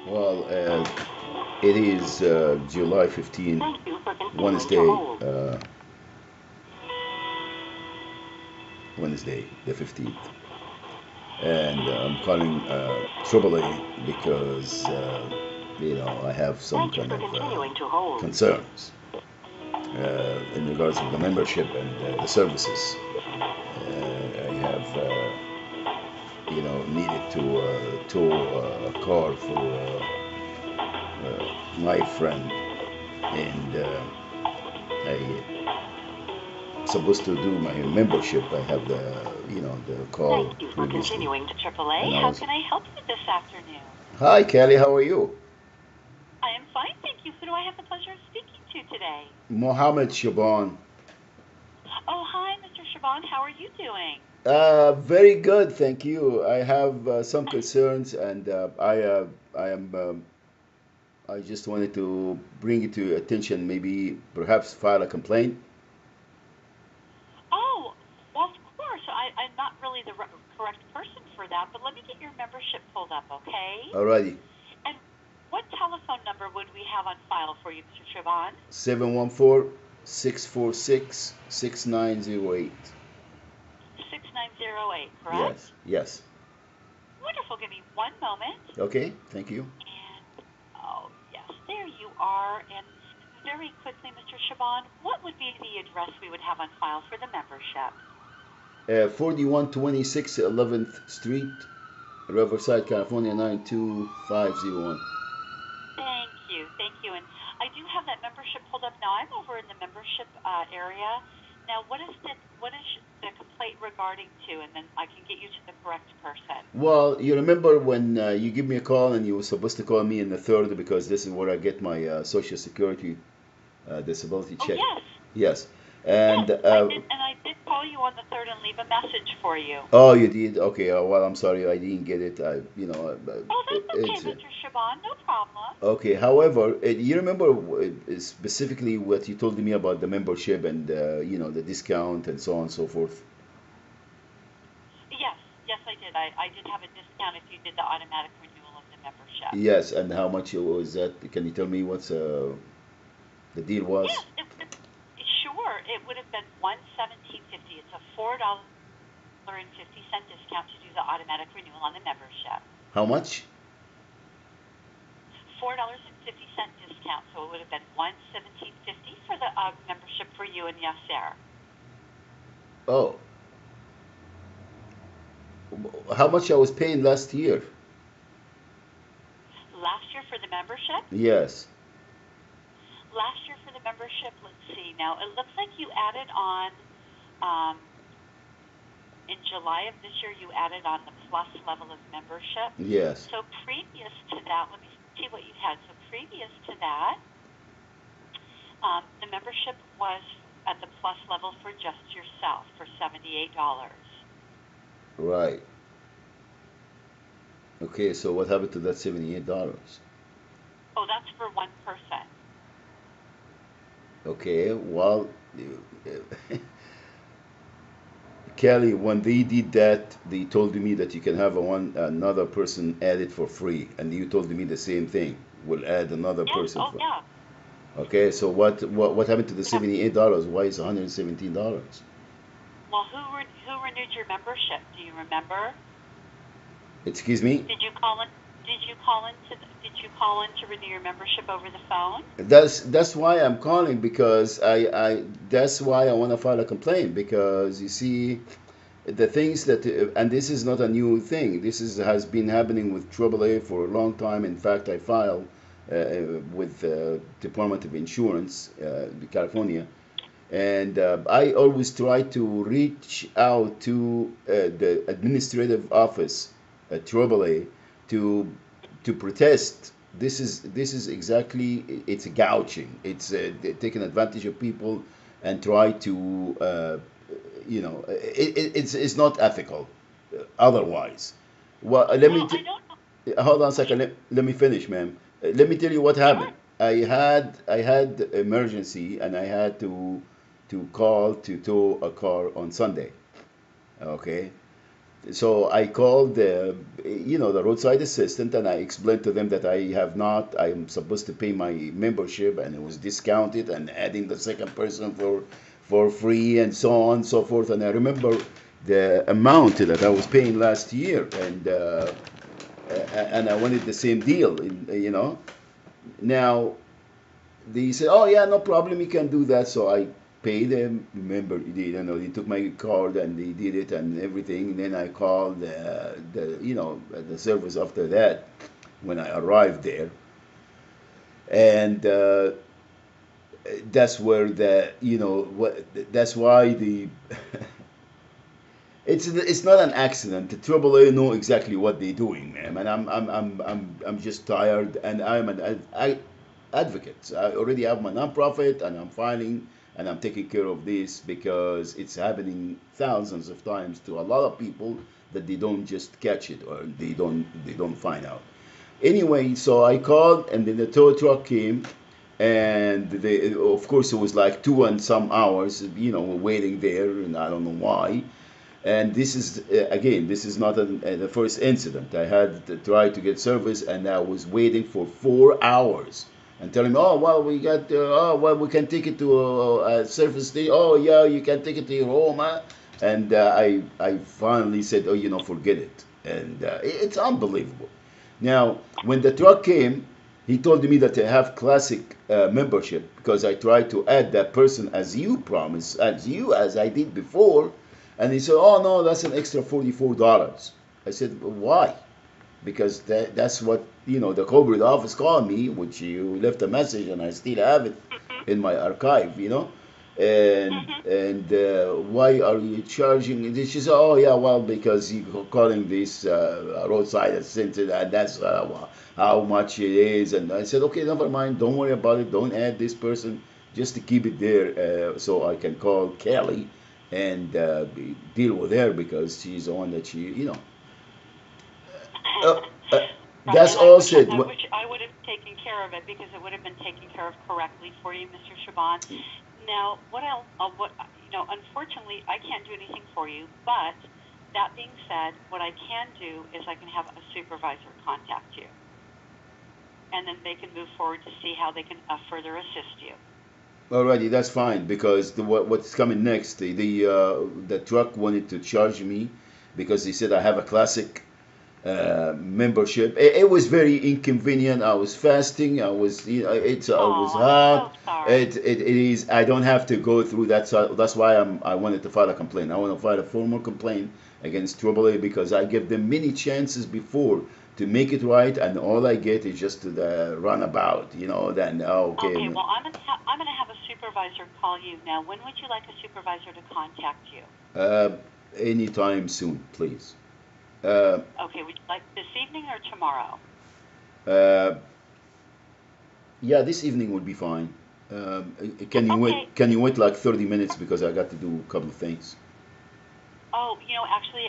Well, it is July 15th, Thank you for continuing to Wednesday, hold. Wednesday the 15th. And I'm calling AAA because, I have some Thank you kind for of continuing to hold. concerns in regards to the membership and the services. I have, needed to tow a car for my friend, and I supposed to do my membership. I have the call Thank you for previously, continuing to AAA. and I How was. can I help you this afternoon? Hi, Kelly. How are you? I am fine, thank you. Who do I have the pleasure of speaking to today? Mohammed Shaban. Oh, hi, Mr. Shaban. How are you doing? Very good, thank you. I have some concerns, and I am. I just wanted to bring it to your attention. Maybe perhaps file a complaint. Oh, well, of course. I'm not really the correct person for that, but let me get your membership pulled up, okay? Alrighty. And what telephone number would we have on file for you, Mr. Shaban? 714-646-6908. 6908, correct? Yes. Yes. Wonderful. Give me one moment. Okay. Thank you. And, oh, yes, there you are. And very quickly, Mr. Shaban, what would be the address we would have on file for the membership? 4126 11th Street, Riverside, California 92501. Thank you. Thank you. And I do have that membership pulled up now. I'm over in the membership area. Now, what is the complaint regarding to? And then I can get you to the correct person. Well, you remember when you give me a call and you were supposed to call me in the third because this is where I get my Social Security disability Oh, check. yes. Yes. Yes, And I did call you on the third and leave a message for you. oh, you did. Okay. Well, I'm sorry, I didn't get it. Oh, that's okay, It's Mr. Shaban. No problem. okay. However, you remember specifically what you told me about the membership and the discount and so on and so forth. Yes, yes, I did. I did have a discount if you did the automatic renewal of the membership. Yes, and how much was that? Can you tell me what's the deal was? Yes, sure. It would have been 117.50. It's a $4.50 discount to do the automatic renewal on the membership. How much? $4.50 discount, so it would have been 117.50 for the membership for you and Yasser. Oh, how much I was paying last year? Last year for the membership? Yes. Last year for the membership, let's see. Now it looks like you added on um, in July of this year. You added on the plus level of membership. Yes. So previous to that, let me see what you had. So previous to that, the membership was at the plus level for just yourself for $78. Right. Okay, so what happened to that $78? Oh, that's for one person. Okay, well, Kelly, when they did that, they told me that you can have another person add it for free, and you told me the same thing. We'll add another Yes. person Oh, for. yeah. Okay, so what happened to the Yeah. $78? Why is $117? Well, who renewed your membership? Do you remember? Excuse me. Did you call in? Did you call in to renew your membership over the phone? That's why I'm calling because I that's why I want to file a complaint because you see the things that and this is not a new thing. This is has been happening with AAA for a long time. In fact, I filed with Department of Insurance, California, and I always try to reach out to the administrative office at AAA to protest. This is exactly, it's gouging. It's taking advantage of people and try to it's not ethical otherwise. Well, Well, I don't know. hold on a second. Let me finish, ma'am. Let me tell you what Sure. happened. I had emergency and I had to call to tow a car on Sunday. Okay, So I called the, the roadside assistant, and I explained to them that I'm supposed to pay my membership, and it was discounted, and adding the second person for free, and so on and so forth. And I remember the amount that I was paying last year, and I wanted the same deal. Now they said, "Oh yeah, no problem, you can do that." So I paid them. Remember, they took my card and they did it and everything. And then I called the service after that when I arrived there, and that's where that's why the it's not an accident. The AAA know exactly what they're doing, man. And I'm just tired, and I'm an advocate. I already have my nonprofit, and I'm filing, and I'm taking care of this because it's happening thousands of times to a lot of people that they don't just catch it, or they don't find out. Anyway, so I called, and then the tow truck came, and of course it was like 2 and some hours, waiting there, and I don't know why. And this is again, this is not the first incident. I had to try to get service, and I was waiting for 4 hours, and telling me, "Oh well, we can take it to a service station. Oh yeah, you can take it to your home." Huh? And I finally said, "Oh, forget it." And it's unbelievable. Now, when the truck came, he told me that I have classic membership, because I tried to add that person as you promised, as I did before. And he said, "Oh no, that's an extra $44." I said, "Why?" Because that's what the corporate office called me, which you left a message, and I still have it in my archive. And why are you charging? And she said, "Oh yeah, well, because you're calling this roadside assistant, and that's how much it is." And I said, "Okay, never mind. Don't worry about it. Don't add this person. Just to keep it there, so I can call Kelly and deal with her, because she's the one that she. Uh, uh, Right, that's and all said. I wish I would have taken care of it, because it would have been taken care of correctly for you, Mr. Shaban. Now, what else? Unfortunately, I can't do anything for you. But that being said, what I can do is I can have a supervisor contact you, and then they can move forward to see how they can further assist you. Alrighty, that's fine, because what's coming next? The truck wanted to charge me because he said I have a classic membership. It was very inconvenient. I was fasting. I was Oh, I'm so hot. sorry. It is. I don't have to go through that. So that's why I wanted to file a complaint. I want to file a formal complaint against AAA, because I gave them many chances before to make it right, and all I get is just the runabout. Then okay. Okay, well, I'm gonna have a supervisor call you now. When would you like a supervisor to contact you? Uh, Anytime soon, please. Uh, Okay, would you like this evening or tomorrow? uh, yeah, this evening would be fine. Can you Okay. wait? Can you wait like 30 minutes, because I got to do a couple of things. Oh, actually,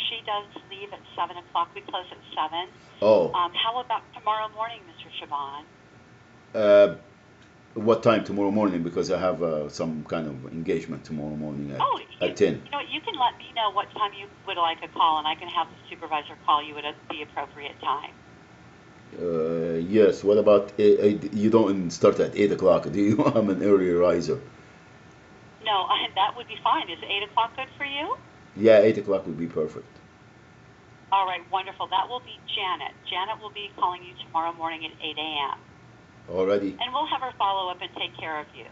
she does leave at 7 o'clock. We close at 7. Oh, How about tomorrow morning, Mr. Shaban? uh, what time tomorrow morning? Because I have some kind of engagement tomorrow morning Oh, at 10. you can let me know what time you would like a call, and I can have the supervisor call you at the appropriate time. Yes. What about you? Don't start at 8 o'clock, do you? I'm an early riser. No, that would be fine. Is 8 o'clock good for you? Yeah, 8 o'clock would be perfect. All right, wonderful. That will be Janet. Janet will be calling you tomorrow morning at 8 a.m. Already. And we'll have her follow up and take care of you.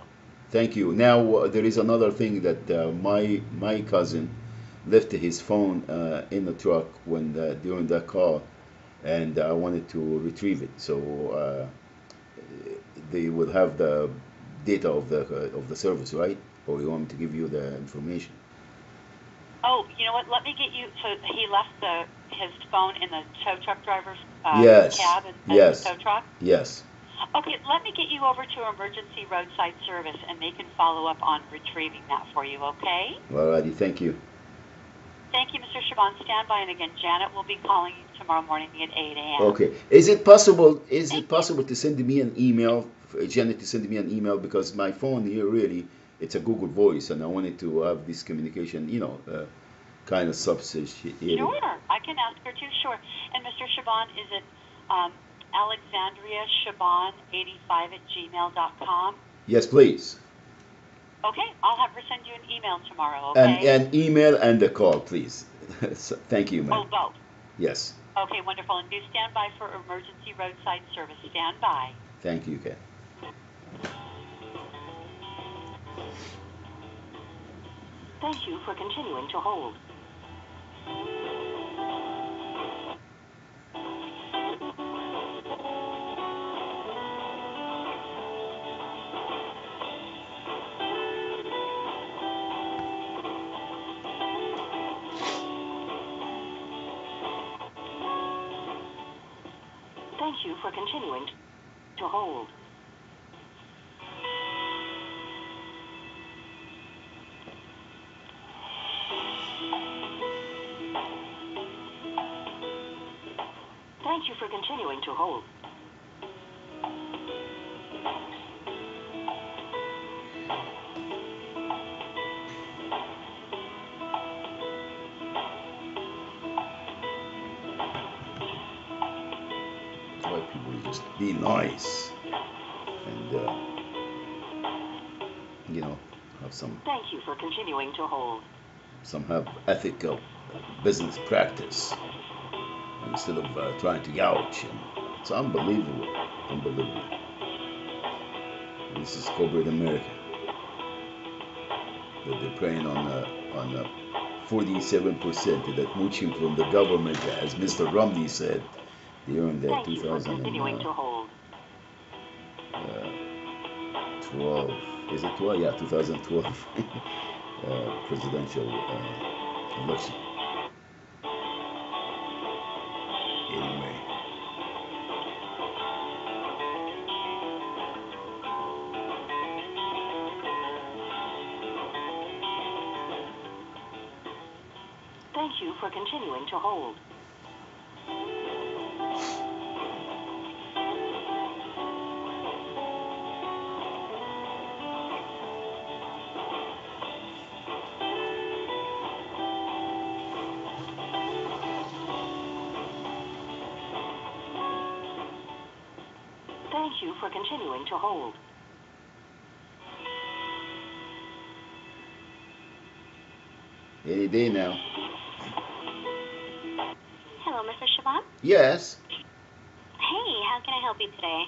Thank you. Now there is another thing that my cousin left his phone in the truck during that call, and I wanted to retrieve it. So they will have the data of the service, right? Or you want me to give you the information? Oh, you know what? Let me get you. So he left his phone in the tow truck driver's Yes. cab in the Yes. tow truck. Yes. Okay, let me get you over to emergency roadside service, and they can follow up on retrieving that for you. Okay? Alrighty. Thank you. Thank you, Mr. Shaban. Stand by, and again, Janet will be calling you tomorrow morning at 8 a.m. Okay. Is it possible? Is Thank it you. possible to send me an email, Janet, to send me an email, because my phone here really, it's a Google Voice, and I wanted to have this communication. kind of substituted. Sure, I can ask her too. Sure. And Mr. Shaban, is it Alexandria Shaban85@gmail.com? Yes, please. Okay, I'll have her send you an email tomorrow. Okay. And email and a call, please. So, thank you, ma'am. Oh, both. Yes. Okay, wonderful. And do stand by for emergency roadside service. Stand by. Thank you, Ken. Thank you for continuing to hold. Thank you for continuing to hold. Thank you for continuing to hold. That's why people just be nice and have Thank you for continuing to hold. some have ethical business practice instead of trying to gouge. And it's unbelievable, unbelievable. This is corporate America. That they're preying on 47% that mooching from the government, as Mr. Romney said during the 2012. Is it 12? Yeah, 2012 presidential election. Anyway. Thank you for continuing to hold. Thank you for continuing to hold. Any day now. Hello, Mr. Shaban? Yes. Hey, how can I help you today?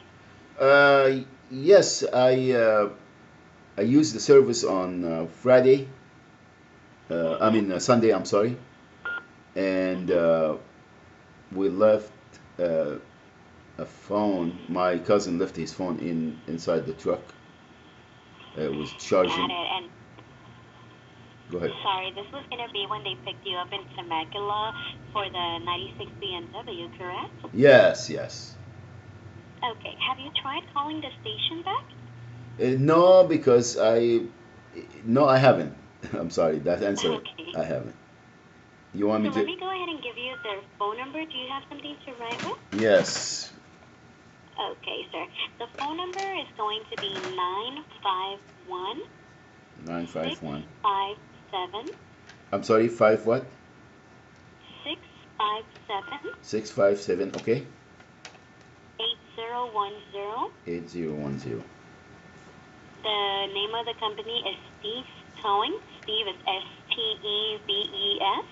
Yes, I used the service on Friday. Sunday. I'm sorry, and we left a phone. My cousin left his phone inside the truck. It was charging. Got it. And Go ahead. sorry, this was gonna be when they picked you up in Temecula for the 96 BMW, correct? Yes, yes. Okay. Have you tried calling the station back? No, because I haven't. I'm sorry. That answer, Okay. I haven't. You want me So let to? me go ahead and give you their phone number. Do you have something to write with? Yes. Okay, sir. The phone number is going to be 951 951. 657 I'm sorry. 5 what? 657 657. Okay. 8010. 8010. The name of the company is Steve's Towing. Steve is Steves.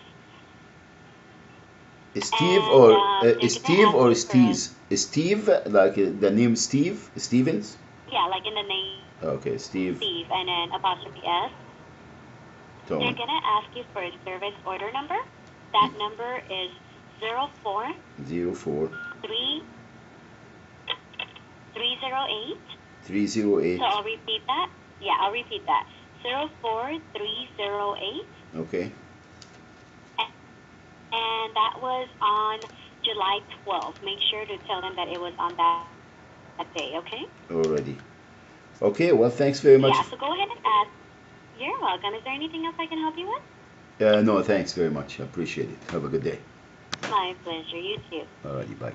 Is Steve And, or they're is gonna Steve ask or you Steez? Is Steve like the name Steve? Stevens? Yeah, like in the name Okay, Steve Steve and then apostrophe S. They're Tone. gonna ask you for a service order number. That number is 04 04 308. 308. So I'll repeat that. Yeah, I'll repeat that. 04308. Okay. And that was on July 12th. Make sure to tell them that it was on that day, okay? Already. Okay, well, thanks very much. Yeah, so go ahead and ask. You're welcome. Is there anything else I can help you with? No, thanks very much. I appreciate it. Have a good day. My pleasure. You too. Alrighty, bye.